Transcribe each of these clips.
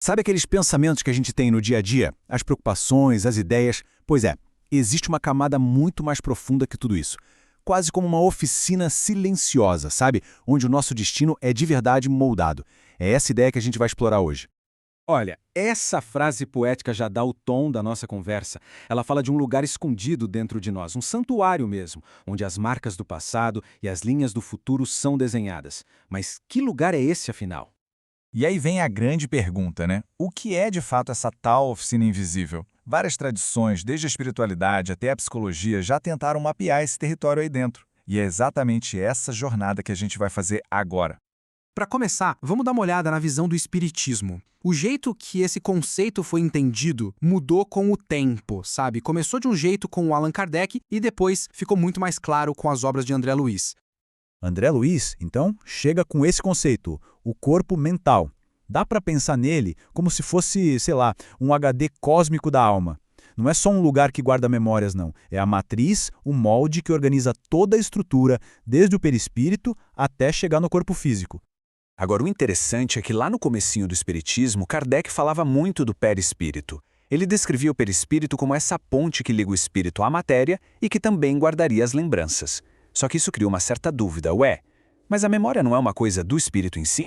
Sabe aqueles pensamentos que a gente tem no dia a dia? As preocupações, as ideias? Pois é, existe uma camada muito mais profunda que tudo isso. Quase como uma oficina silenciosa, sabe? Onde o nosso destino é de verdade moldado. É essa ideia que a gente vai explorar hoje. Olha, essa frase poética já dá o tom da nossa conversa. Ela fala de um lugar escondido dentro de nós, um santuário mesmo, onde as marcas do passado e as linhas do futuro são desenhadas. Mas que lugar é esse, afinal? E aí vem a grande pergunta, né? O que é de fato essa tal oficina invisível? Várias tradições, desde a espiritualidade até a psicologia, já tentaram mapear esse território aí dentro. E é exatamente essa jornada que a gente vai fazer agora. Para começar, vamos dar uma olhada na visão do espiritismo. O jeito que esse conceito foi entendido mudou com o tempo, sabe? Começou de um jeito com o Allan Kardec e depois ficou muito mais claro com as obras de André Luiz. André Luiz, então, chega com esse conceito, o corpo mental. Dá para pensar nele como se fosse, sei lá, um HD cósmico da alma. Não é só um lugar que guarda memórias, não. É a matriz, o molde que organiza toda a estrutura, desde o perispírito até chegar no corpo físico. Agora, o interessante é que lá no comecinho do Espiritismo, Kardec falava muito do perispírito. Ele descrevia o perispírito como essa ponte que liga o espírito à matéria e que também guardaria as lembranças. Só que isso criou uma certa dúvida, mas a memória não é uma coisa do espírito em si?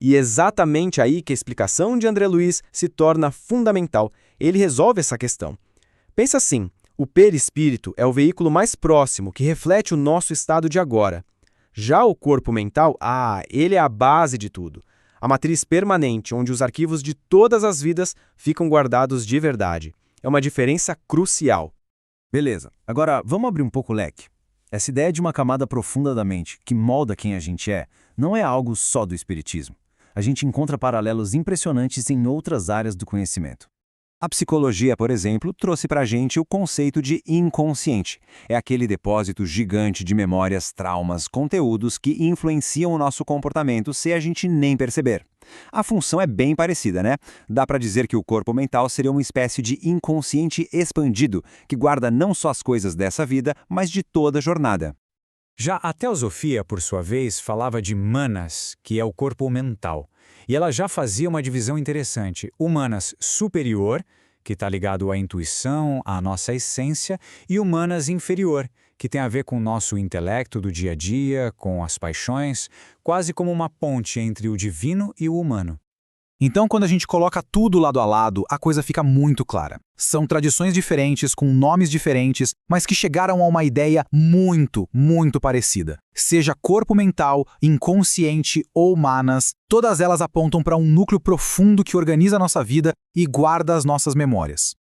E é exatamente aí que a explicação de André Luiz se torna fundamental. Ele resolve essa questão. Pensa assim, o perispírito é o veículo mais próximo que reflete o nosso estado de agora. Já o corpo mental, ele é a base de tudo. A matriz permanente, onde os arquivos de todas as vidas ficam guardados de verdade. É uma diferença crucial. Beleza, agora vamos abrir um pouco o leque. Essa ideia de uma camada profunda da mente, que molda quem a gente é, não é algo só do espiritismo. A gente encontra paralelos impressionantes em outras áreas do conhecimento. A psicologia, por exemplo, trouxe para a gente o conceito de inconsciente. É aquele depósito gigante de memórias, traumas, conteúdos que influenciam o nosso comportamento sem a gente nem perceber. A função é bem parecida, né? Dá para dizer que o corpo mental seria uma espécie de inconsciente expandido, que guarda não só as coisas dessa vida, mas de toda a jornada. Já a teosofia, por sua vez, falava de manas, que é o corpo mental. E ela já fazia uma divisão interessante. O manas superior, que está ligado à intuição, à nossa essência, e o manas inferior, que tem a ver com o nosso intelecto do dia a dia, com as paixões, quase como uma ponte entre o divino e o humano. Então, quando a gente coloca tudo lado a lado, a coisa fica muito clara. São tradições diferentes, com nomes diferentes, mas que chegaram a uma ideia muito, muito parecida. Seja corpo mental, inconsciente ou manas, todas elas apontam para um núcleo profundo que organiza a nossa vida e guarda as nossas memórias.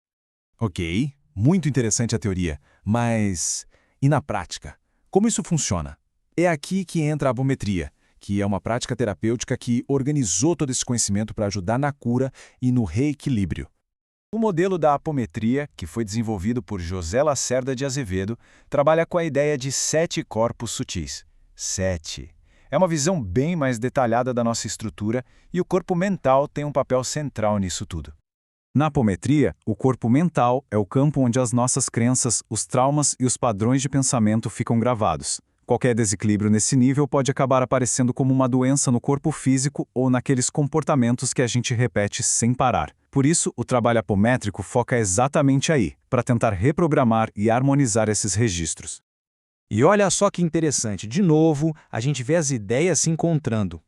Ok, muito interessante a teoria, mas e na prática? Como isso funciona? É aqui que entra a apometria, que é uma prática terapêutica que organizou todo esse conhecimento para ajudar na cura e no reequilíbrio. O modelo da apometria, que foi desenvolvido por José Lacerda de Azevedo, trabalha com a ideia de 7 corpos sutis. 7. É uma visão bem mais detalhada da nossa estrutura e o corpo mental tem um papel central nisso tudo. Na apometria, o corpo mental é o campo onde as nossas crenças, os traumas e os padrões de pensamento ficam gravados. Qualquer desequilíbrio nesse nível pode acabar aparecendo como uma doença no corpo físico ou naqueles comportamentos que a gente repete sem parar. Por isso, o trabalho apométrico foca exatamente aí, para tentar reprogramar e harmonizar esses registros. E olha só que interessante, de novo, a gente vê as ideias se encontrando.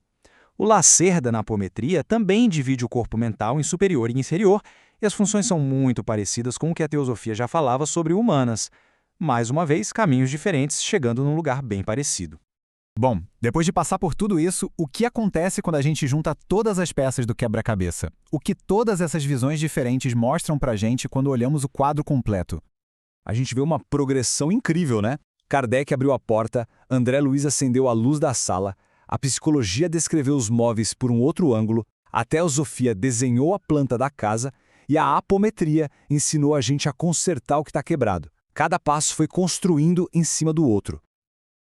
O Lacerda, na apometria, também divide o corpo mental em superior e inferior, e as funções são muito parecidas com o que a teosofia já falava sobre humanas. Mais uma vez, caminhos diferentes chegando num lugar bem parecido. Bom, depois de passar por tudo isso, o que acontece quando a gente junta todas as peças do quebra-cabeça? O que todas essas visões diferentes mostram pra gente quando olhamos o quadro completo? A gente vê uma progressão incrível, né? Kardec abriu a porta, André Luiz acendeu a luz da sala, a psicologia descreveu os móveis por um outro ângulo, a teosofia desenhou a planta da casa e a apometria ensinou a gente a consertar o que está quebrado. Cada passo foi construindo em cima do outro.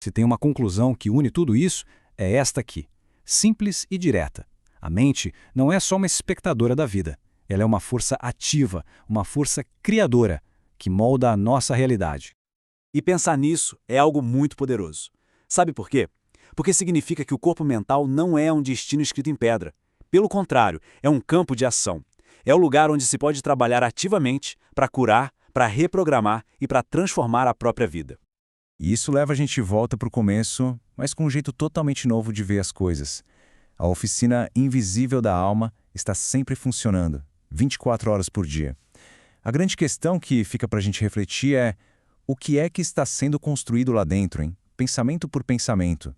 Se tem uma conclusão que une tudo isso, é esta aqui. Simples e direta. A mente não é só uma espectadora da vida. Ela é uma força ativa, uma força criadora, que molda a nossa realidade. E pensar nisso é algo muito poderoso. Sabe por quê? Porque significa que o corpo mental não é um destino escrito em pedra. Pelo contrário, é um campo de ação. É o lugar onde se pode trabalhar ativamente para curar, para reprogramar e para transformar a própria vida. E isso leva a gente de volta para o começo, mas com um jeito totalmente novo de ver as coisas. A oficina invisível da alma está sempre funcionando, 24 horas por dia. A grande questão que fica para a gente refletir é: o que é que está sendo construído lá dentro, hein? Pensamento por pensamento.